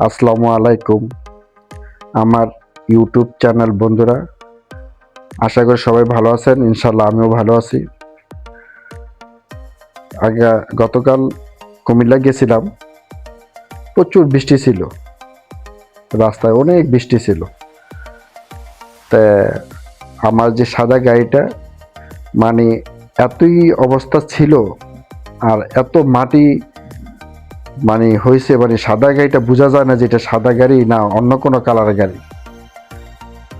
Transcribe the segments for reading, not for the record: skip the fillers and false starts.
আসসালামু আলাইকুম আমার ইউটিউব চ্যানেল বন্ধুরা, আশা করি সবাই ভালো আছেন। ইনশাল্লাহ আমিও ভালো আছি। গতকাল কুমিল্লা গেছিলাম, প্রচুর বৃষ্টি ছিল, রাস্তায় অনেক বৃষ্টি ছিল। তা আমার যে সাদা গাড়িটা মানে এতই অবস্থা ছিল, আর এত মাটি মানে হয়েছে, মানে সাদা গাড়িটা বোঝা যায় না যে এটা সাদা গাড়ি না অন্য কোনো কালারের গাড়ি।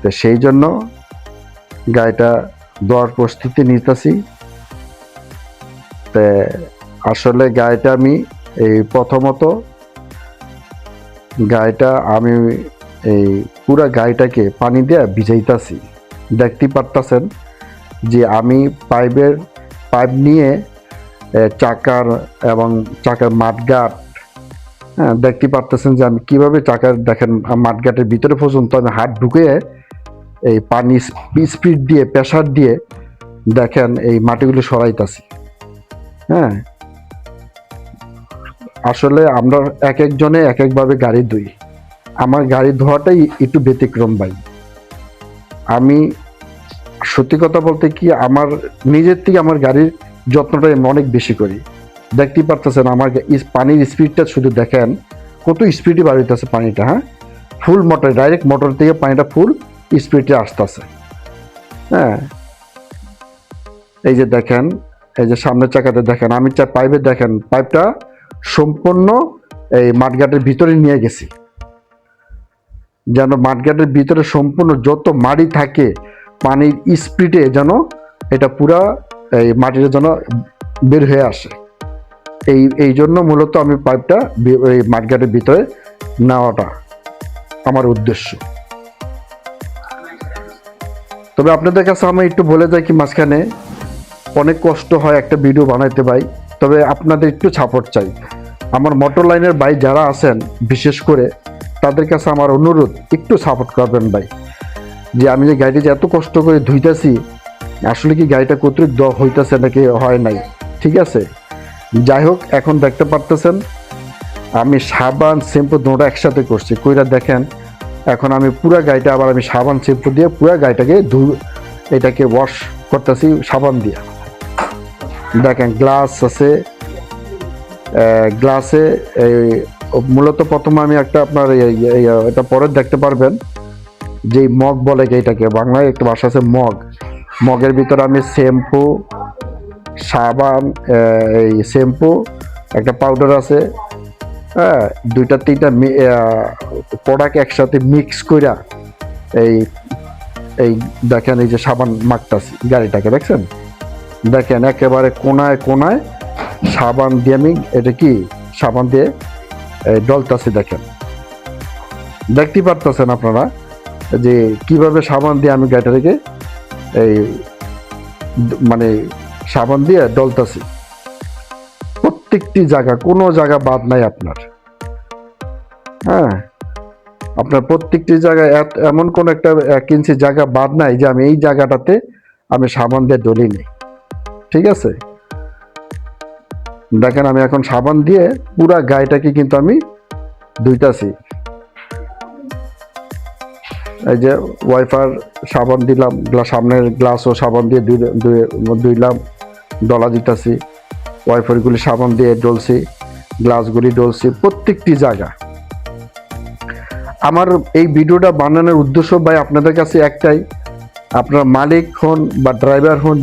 তো সেই জন্য গাড়িটা দেওয়ার প্রস্তুতি নিতেছি। তা আসলে গাড়িটা আমি প্রথমত এই পুরা গাড়িটাকে পানি দিয়ে ভিজাইতেছি। দেখতে পারতেছেন যে আমি পাইপ নিয়ে চাকার মাঠগাট, দেখতে পারতেছেন যে আমি কিভাবে দেখেন মাঠগাটের ভিতরে পর্যন্ত আমি হাত ঢুকে এই পানি স্পিড দিয়ে প্রেসার দিয়ে দেখেন এই মাটিগুলো সরাইতেছি। আসলে আমরা এক একজনে এক একভাবে গাড়ি ধুই। আমার গাড়ি ধোয়াটাই একটু ব্যতিক্রম ভাই। আমি সত্যি কথা বলতে কি, আমার নিজের থেকে আমার গাড়ির যত্নটা আমি অনেক বেশি করি। দেখতেই পারতেছেন আমার পানির স্পিডটা শুধু দেখেন কত স্পিডে বাড়িতেছে পানিটা। ফুল মোটর, ডাইরেক্ট মোটর থেকে পানিটা ফুল স্পিডে আসতেছে। এই যে দেখেন, এই যে সামনের চাকাতে দেখেন, আমি পাইপে দেখেন পাইপটা সম্পূর্ণ এই মাঠঘাটের ভিতরে নিয়ে গেছি, যেন মাঠঘাটের ভিতরে সম্পূর্ণ যত মাটি থাকে পানির স্পিডে যেন এটা পুরা এই মাটির যেন বের হয়ে আসে। এই জন্য মূলত আমি পাইপটা এই মাঠঘাটের ভিতরে নেওয়াটা আমার উদ্দেশ্য। তবে আপনাদের কাছে আমি একটু বলে যাই কি, মাঝখানে অনেক কষ্ট হয় একটা ভিডিও বানাইতে ভাই। তবে আপনাদের একটু সাপোর্ট চাই। আমার মোটর লাইনের ভাই যারা আছেন, বিশেষ করে তাদের কাছে আমার অনুরোধ, একটু সাপোর্ট করবেন ভাই। যে আমি যে গাড়িটা এত কষ্ট করে ধুইতেছি, আসলে কি গাড়িটা কতটুক হইতেছে নাকি হয় নাই, ঠিক আছে। যাই হোক, এখন দেখতে পারতেছেন আমি সাবান শ্যাম্পু দুটো একসাথে করছি, কইরা দেখেন এখন আমি পুরা গাড়িটা আবার আমি সাবান শ্যাম্পু দিয়ে পুরা গাড়িটাকে এটাকে ওয়াশ করতেছি সাবান দিয়ে। দেখেন গ্লাস আছে, গ্লাসে মূলত প্রথমে আমি একটা আপনার এটা পরে দেখতে পারবেন যে মগ বলে, এটাকে বাংলায় একটা ভাষা আছে মগের ভিতরে আমি শ্যাম্পু, সাবান, এই শ্যাম্পু, একটা পাউডার আছে, দুইটা তিনটা প্রোডাক্ট একসাথে মিক্স কইরা এই দেখেন এই যে সাবান মাখতাছি গাড়িটাকে, দেখছেন দেখেন একেবারে কোনায় কোনায় সাবান দিয়ে আমি এটা কি সাবান দিয়ে ডলতাছি। দেখতে পারতেছেন আপনারা যে কিভাবে সাবান দিয়ে আমি গাড়িটাকে এই মানে সাবান দিয়ে ডলতাছি। প্রত্যেকটি জায়গা, কোনো জায়গা বাদ নাই আপনার। আপনার প্রত্যেকটি জায়গায় এমন কোন একটা 1 ইঞ্চি জায়গা বাদ নাই যে আমি এই জায়গাটাতে আমি সাবান দিয়ে ডলি নেই, ঠিক আছে। দেখেন আমি এখন সাবান দিয়ে পুরা গাড়িটাকে কিন্তু আমি ধুইতাছি। এই যে ওয়াইফার সাবান দিলাম, সামনের গ্লাসও সাবান দিয়ে ধুইলাম, ডলা দিতেছি, ওয়াইফারগুলি সাবান দিয়ে ডলছি, গ্লাসগুলি ডলছি, প্রত্যেকটি জায়গা। আমার এই ভিডিওটা বানানোর উদ্দেশ্য ভাই আপনাদের কাছে একটাই, আপনার মালিক হন বা ড্রাইভার হন,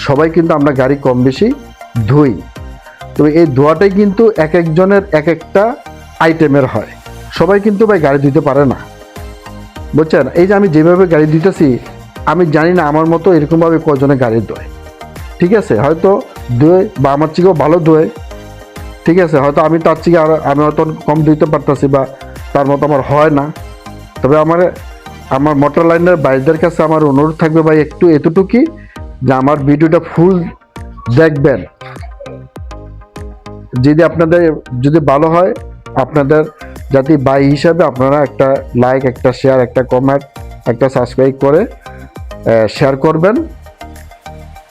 সবাই কিন্তু আমরা গাড়ি কম বেশি ধুই। তো এই ধোয়াটাই কিন্তু এক একজনের এক একটা আইটেমের হয়। সবাই কিন্তু ভাই গাড়ি ধুতে পারে না, বুঝছেন। এই যে আমি যেভাবে গাড়ি ধুতেছি, আমি জানি না আমার মতো এরকমভাবে কজনে গাড়ি ধোয়, ঠিক আছে। হয়তো ধোয় বা আমার থেকেও ভালো ধোয়, ঠিক আছে। হয়তো আমি তার থেকে আমি হয়তো কম ধুইতে পারতেছি বা তার মতো আমার হয় না। তবে আমার মোটর লাইনের ভাইদের কাছে আমার অনুরোধ থাকবে ভাই, একটু এতটুকুই যে আমার ভিডিওটা ফুল দেখবেন। যদি আপনাদের যদি ভালো হয়, আপনাদের জাতি ভাই হিসাবে আপনারা একটা লাইক, একটা শেয়ার, একটা কমেন্ট, একটা সাবস্ক্রাইব করে শেয়ার করবেন,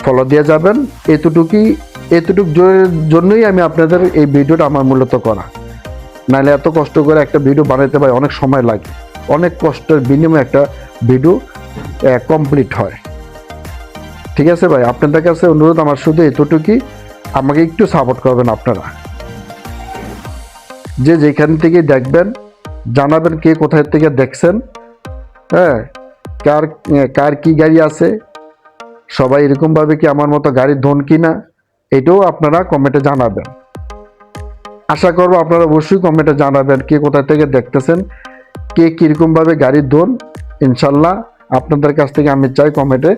ফলো দিয়ে যাবেন। এতটুক জন্যই আমি আপনাদের এই ভিডিওটা আমার মূলত করা। নাহলে এত কষ্ট করে একটা ভিডিও বানাইতে ভাই অনেক সময় লাগে, অনেক কষ্টের বিনিময়ে একটা ভিডিও কমপ্লিট হয়। ঠিক আছে ভাই, আপনাদের কাছে অনুরোধ আমার শুধু এতটুকুই, আমাকে একটু সাপোর্ট করবেন আপনারা। যে যেখান থেকে দেখবেন জানাবেন কে কোথায় থেকে দেখছেন, হ্যাঁ, কার কার কি গাড়ি আছে, সবাই এরকমভাবে কি আমার মতো গাড়ি ধোন কিনা, এটাও আপনারা কমেন্টে জানাবেন। আশা করবো আপনারা অবশ্যই কমেন্টে জানাবেন কে কোথা থেকে দেখতেছেন, কে কীরকমভাবে গাড়ি ধোন। ইনশাল্লাহ আপনাদের কাছ থেকে আমি চাই কমেন্টে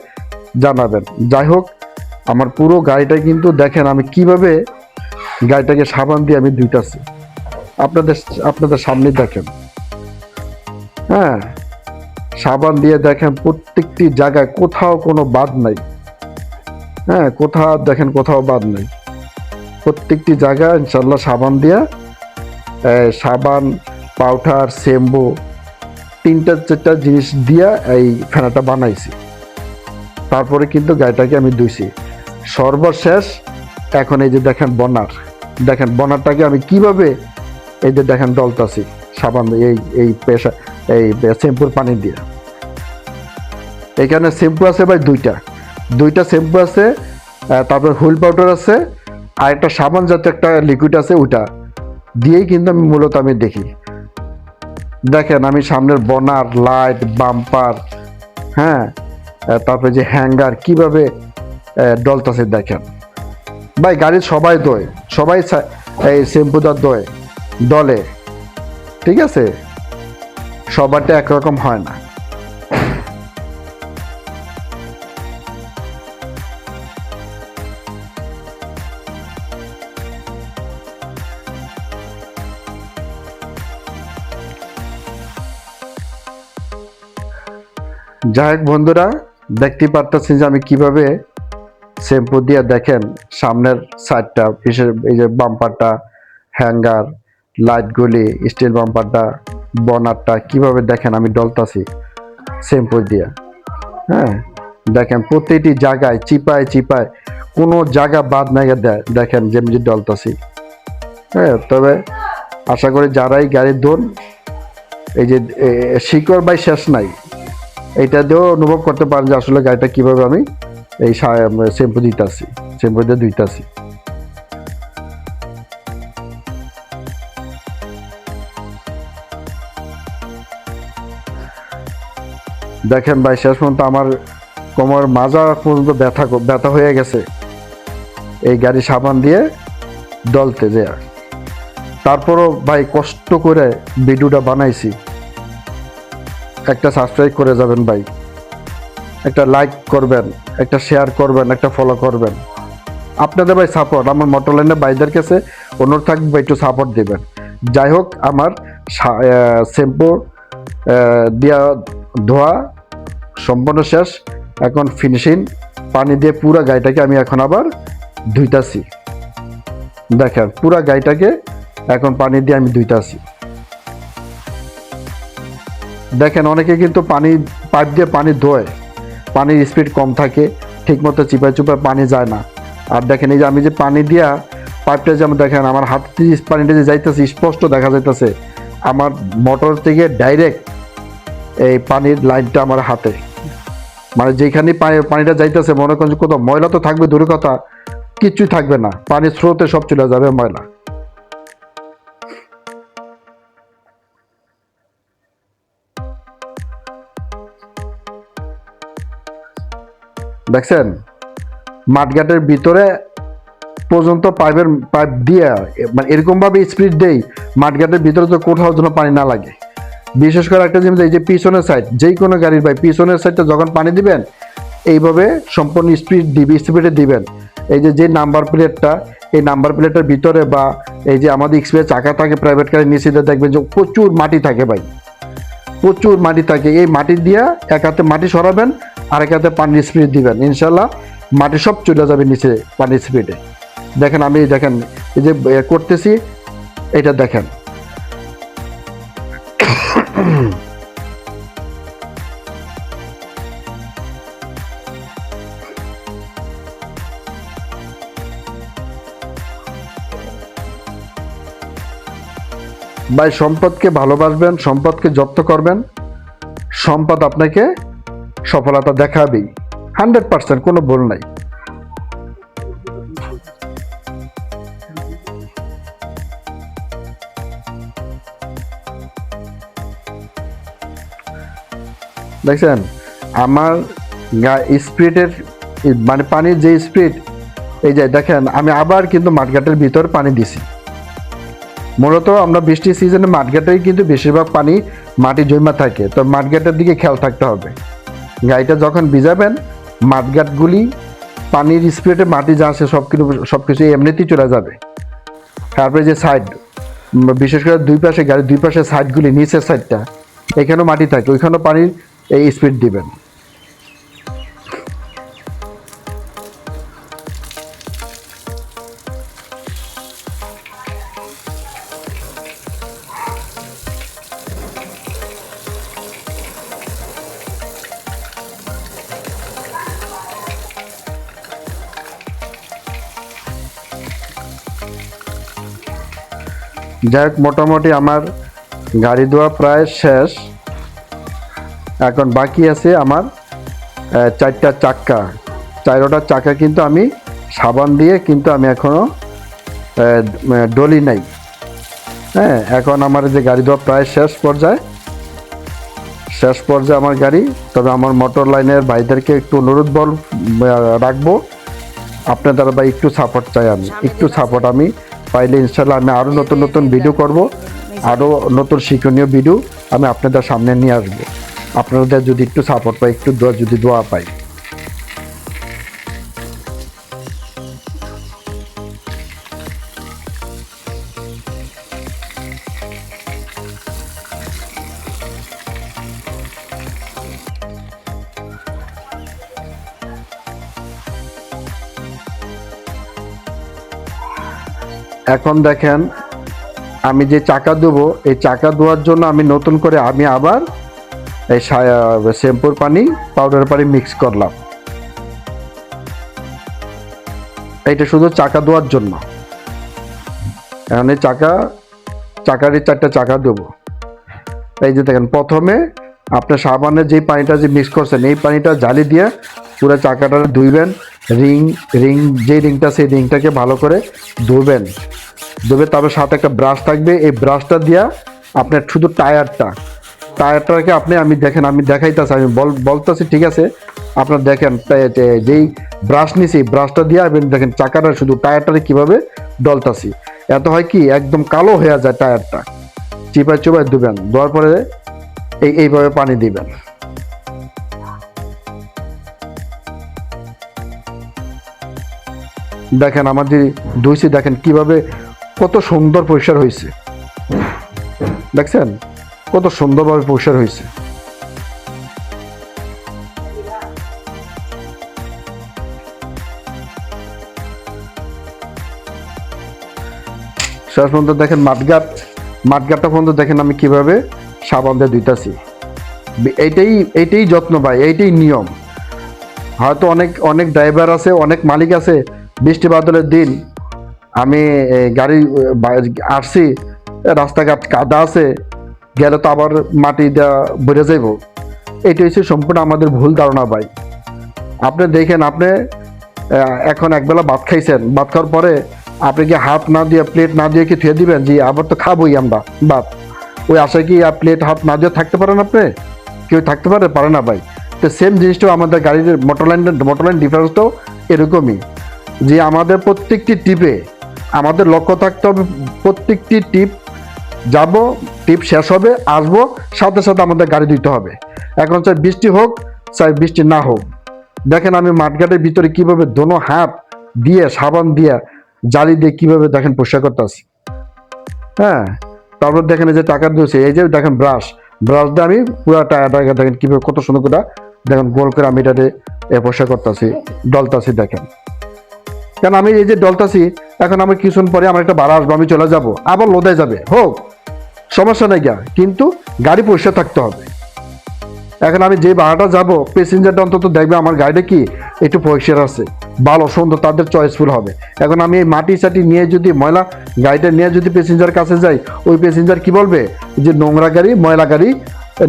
জানাবেন। যাই হোক, আমার পুরো গাড়িটা কিন্তু দেখেন আমি কিভাবে গাড়িটাকে সাবান দিয়ে আমি ধুইতাছি, আপনাদের সামনে দেখেন। হ্যাঁ, সাবান দিয়ে দেখেন প্রত্যেকটি জায়গায় কোথাও কোনো বাদ নাই। হ্যাঁ, কোথাও দেখেন কোথাও বাদ নাই, প্রত্যেকটি জায়গায় ইনশাল্লাহ সাবান দিয়া, সাবান, পাউডার, শ্যাম্পু, 3-4টা জিনিস দিয়া এই ফেনাটা বানাইছি। তারপরে কিন্তু গাড়িটাকে আমি ধুইছি সর্বশেষ। এখন এই যে দেখেন দেখেন বনারটাকে আমি কিভাবে এই যে দেখেন দলতাছি সাবান এই শ্যাম্পুর পানি দিয়ে। এখানে শ্যাম্পু আছে ভাই দুইটা শ্যাম্পু আছে, তারপর হুইল পাউডার আছে, আর একটা সাবান জাতীয় একটা লিকুইড আছে, ওইটা দিয়েই কিন্তু আমি মূলত দেখি। দেখেন আমি সামনের বনার, লাইট, বাম্পার, হ্যাঁ, তারপরে যে হ্যাঙ্গার কিভাবে ডলতাছে দেখেন ভাই। গাড়ি সবাই দোয়, সবাই এই শ্যাম্পুদার ডলে, ঠিক আছে, সবারটা একরকম হয় না। যাই হোক বন্ধুরা, দেখতে পারতেছি যে আমি কিভাবে শ্যাম্পু দিয়ে দেখেন সামনের সাইডটা, পিছের এই যে বাম্পারটা, হ্যাঙ্গার, লাইটগুলি, স্টিল বাম্পারটা, বনারটা কিভাবে দেখেন আমি ডলতাছি শ্যাম্পু দিয়ে। হ্যাঁ, দেখেন প্রতিটি জায়গায় চিপায় কোনো জায়গা বাদ নাই দেখেন যেমনি ডলতাছি। হ্যাঁ, তবে আশা করি যারাই গাড়ি ধোন, এই যে শিকড় বাই শেষ নাই, এইটা দিয়েও অনুভব করতে পারেন যে আসলে গাড়িটা কিভাবে আমি এই শ্যাম্পু দিয়ে ধুইতাছি। দেখেন ভাই, শেষ পর্যন্ত আমার কোমর মাজা পর্যন্ত ব্যথা হয়ে গেছে এই গাড়ি সাবান দিয়ে ডলতে যায়। তারপরও ভাই কষ্ট করে ভিডিওটা বানাইছি। একটা সাবস্ক্রাইব করে যাবেন ভাই, একটা লাইক করবেন, একটা শেয়ার করবেন, একটা ফলো করবেন। আপনাদের ভাই সাপোর্ট, আমার মোটরলাইনের ভাইদের কাছে অনুরোধ থাকবে একটু সাপোর্ট দেবেন। যাই হোক, আমার শ্যাম্পু দিয়া ধোয়া সম্পূর্ণ শেষ। এখন ফিনিশিং পানি দিয়ে পুরো গাড়িটাকে আমি এখন আবার ধুইতাছি। দেখেন পুরো গাড়িটাকে এখন পানি দিয়ে আমি ধুইতাছি। দেখেন অনেকে কিন্তু পাইপ দিয়ে পানি ধোয়, পানির স্পিড কম থাকে, ঠিকমতো চিপায় পানি যায় না। আর দেখেন এই যে আমি যে পানি দিয়া পাইপটা যেমন দেখেন আমার হাত দিয়ে পানিটা যে যাইতেছে স্পষ্ট দেখা যাইতেছে, আমার মোটর থেকে ডাইরেক্ট এই পানির লাইনটা আমার হাতে, মানে যেখানে পানিটা যাইতেছে মনে করেন কোথাও ময়লা তো থাকবে, দূরের কথা কিচ্ছুই থাকবে না, পানির স্রোতে সব চলে যাবে ময়লা। দেখছেন মাঠঘাটের ভিতরে পর্যন্ত পাইপ দিয়ে মানে এরকম ভাবে স্পিড দেই মাঠঘাটের ভিতরে তো কোথাও যেন পানি না লাগে। বিশেষ করে একটা জিনিস, এই যে পিছনের সাইড, যেই কোনো গাড়ির ভাই পিছনের সাইডটা যখন পানি দিবেন এইভাবে সম্পূর্ণ স্পিডে দিবেন। এই যে নাম্বার প্লেটটা, এই নাম্বার প্লেটের ভিতরে বা এই যে আমাদের এক্সপ্রেস চাকা থাকে প্রাইভেট গাড়ির নিচে দেখবেন যে প্রচুর মাটি থাকে ভাই, প্রচুর মাটি থাকে। এই মাটি দিয়া এক হাতে মাটি সরাবেন, আরেক হাতে পানির স্পিড দিবেন, ইনশাল্লাহ মাটি সব চলে যাবে নিচে পানির স্পিডে। দেখেন আমি দেখেন এই যে করতেছি, এটা দেখেন। ভাই সম্পদকে ভালোবাসবেন, সম্পদকে যত্ন করবেন, সম্পদ আপনাকে সফলতা দেখাবেই, 100%, কোনো ভুল নাই। দেখছেন আমার স্পিডের মানে পানির যে স্পিড, এই যে দেখেন আমি আবার কিন্তু মাঠঘাটের ভিতর পানি দিছি। মূলত আমরা বৃষ্টির সিজনে মাঠঘাটেই কিন্তু বেশিরভাগ পানি মাটি জমা থাকে, তো মাঠঘাটের দিকে খেয়াল থাকতে হবে। গাড়িটা যখন ভিজাবেন মাঠঘাটগুলি পানির স্পিডে মাটি যা আছে সব কিছু এমনিতেই চলে যাবে। তারপরে যে সাইড, বিশেষ করে দুই পাশে গাড়ির দুই পাশে সাইডগুলি, নিচের সাইডটা এখানেও মাটি থাকে, ওইখানেও পানির এই স্পিড দিবেন। যাই হোক, মোটামুটি আমার গাড়ি ধোয়া প্রায় শেষ। এখন বাকি আছে আমার 4টা চাক্কা, 4টা চাক্কা কিন্তু আমি সাবান দিয়ে কিন্তু আমি এখনো ডলি নাই। হ্যাঁ, এখন আমার যে গাড়ি ধোয়া প্রায় শেষ পর্যায়ে আমার গাড়ি। তবে আমার মোটর লাইনের ভাইদেরকে একটু অনুরোধ রাখবো, আপনাদের ভাই একটু সাপোর্ট চাই, আমি একটু সাপোর্ট আমি পাইলে ইনশাল্লাহ আমি আরও নতুন নতুন ভিডিও করব, আরও নতুন শিক্ষণীয় ভিডিও আমি আপনাদের সামনে নিয়ে আসবো। আপনাদের যদি একটু সাপোর্ট পাই, একটু যদি দোয়া পাই। এখন দেখেন আমি যে চাকা দেবো, এই চাকা ধোয়ার জন্য আমি নতুন করে আমি আবার এই শ্যাম্পুর পানি পাউডার পানি মিক্স করলাম। এইটা শুধু চাকা ধোয়ার জন্য। এখন এই চাকারই 4টা চাকা দেবো। এই যে দেখেন প্রথমে আপনার সাবানের যে পানিটা যে মিক্স করছেন এই পানিটা জালি দিয়ে পুরো চাকাটা ধুইবেন। যে রিংটা সেই রিংটাকে ভালো করে ধুবেন। তারপর সাথে একটা ব্রাশ থাকবে, এই ব্রাশটা দিয়া আপনার শুধু টায়ারটাকে আমি দেখাইতেছি, আমি বলতেছি, ঠিক আছে? আপনার দেখেন যেই ব্রাশ নিছি, ব্রাশটা দিয়ে আমি দেখেন চাকাটা শুধু টায়ারটারে কীভাবে ডলতাছি। এত হয় কি একদম কালো হয়ে যায় টায়ারটা। চিপায় ধুবেন, ধোয়ার পরে এইভাবে পানি দিবেন। দেখেন আমার যে ধুইছি, দেখেন কিভাবে কত সুন্দর পরিষ্কার হয়েছে। দেখছেন কত সুন্দরভাবে পরিষ্কার হয়েছে। শেষ পর্যন্ত দেখেন মাঠঘাটটা পর্যন্ত দেখেন আমি কিভাবে সাবান দিয়ে ধুইতাছি। এইটাই যত্ন ভাই, এইটাই নিয়ম। হয়তো অনেক ড্রাইভার আছে, অনেক মালিক আছে, বৃষ্টি বাদলের দিন আমি গাড়ি আসছি, রাস্তাঘাট কাদা আছে, গেলে তো আবার মাটি দেওয়া ভরে যাইব। এটা হচ্ছে সম্পূর্ণ আমাদের ভুল ধারণা ভাই। আপনি দেখেন, আপনি এখন একবেলা ভাত খাইছেন, ভাত খাওয়ার পরে আপনি কি হাত না দিয়ে, প্লেট না দিয়ে কি থুয়ে দিবেন যে আবার তো খাবোই আমরা ভাত? ওই আশায় কি প্লেট হাত না দিয়ে থাকতে পারেন আপনি? কেউ থাকতে পারে না ভাই। তো সেম জিনিসটাও আমাদের গাড়ির মোটর লাইন ডিফারেন্সটাও এরকমই, যে আমাদের প্রত্যেকটি টিপে আমাদের লক্ষ্য থাকতে হবে, প্রত্যেকটি টিপ যাব, টিপ শেষ হবে, আসবো, সাথে সাথে আমাদের গাড়ি দিতে হবে। এখন চাই বৃষ্টি হোক, চাই বৃষ্টি না হোক। দেখেন আমি মাঠঘাটের ভিতরে কিভাবে দোনো হাত দিয়ে সাবান দিয়ে জালি দিয়ে কিভাবে দেখেন পরিষ্কার করতেছি। হ্যাঁ, তারপর দেখেন এই যে টাকা দিয়েছে, এই যে দেখেন ব্রাশ দিয়ে আমি পুরো টায়ারটাকে দেখেন কিভাবে কত সুন্দর করে দেখেন গোল করে আমি এটাতে পরিষ্কার করতেছি, ডলতাছি। দেখেন কেন আমি এই যে ডলতাছি, এখন আমি কিছুক্ষণ পরে আমার একটা ভাড়া আসবো, আমি চলে যাব, আবার লোদায় যাবে, হোক সমস্যা নেই গা, কিন্তু গাড়ি পরিষ্কার থাকতে হবে। এখন আমি যে ভাড়াটা যাব, প্যাসেঞ্জারটা অন্তত দেখবে আমার গাড়িটা কি একটু পরিষ্কার আছে। ভালো সুন্দর, তাদের চয়েসফুল হবে। এখন আমি এই মাটি চাটি নিয়ে যদি ময়লা গাড়িটা নিয়ে যদি প্যাসেঞ্জার কাছে যাই, ওই প্যাসেঞ্জার কি বলবে যে নোংরা গাড়ি ময়লা গাড়ি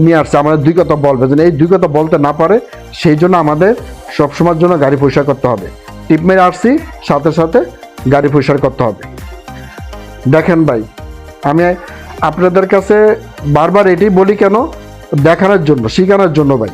নিয়ে আসছে, আমাদের দুই কথা বলবে। যেন এই দুই কথা বলতে না পারে সেই জন্য আমাদের সবসময়ের জন্য গাড়ি পরিষ্কার করতে হবে। টিপ মেরে আসছি, সাথে সাথে গাড়ি পরিষ্কার করতে হবে। দেখেন ভাই, আমি আপনাদের কাছে বারবার এটাই বলি কেন, দেখানোর জন্য, শেখানোর জন্য ভাই।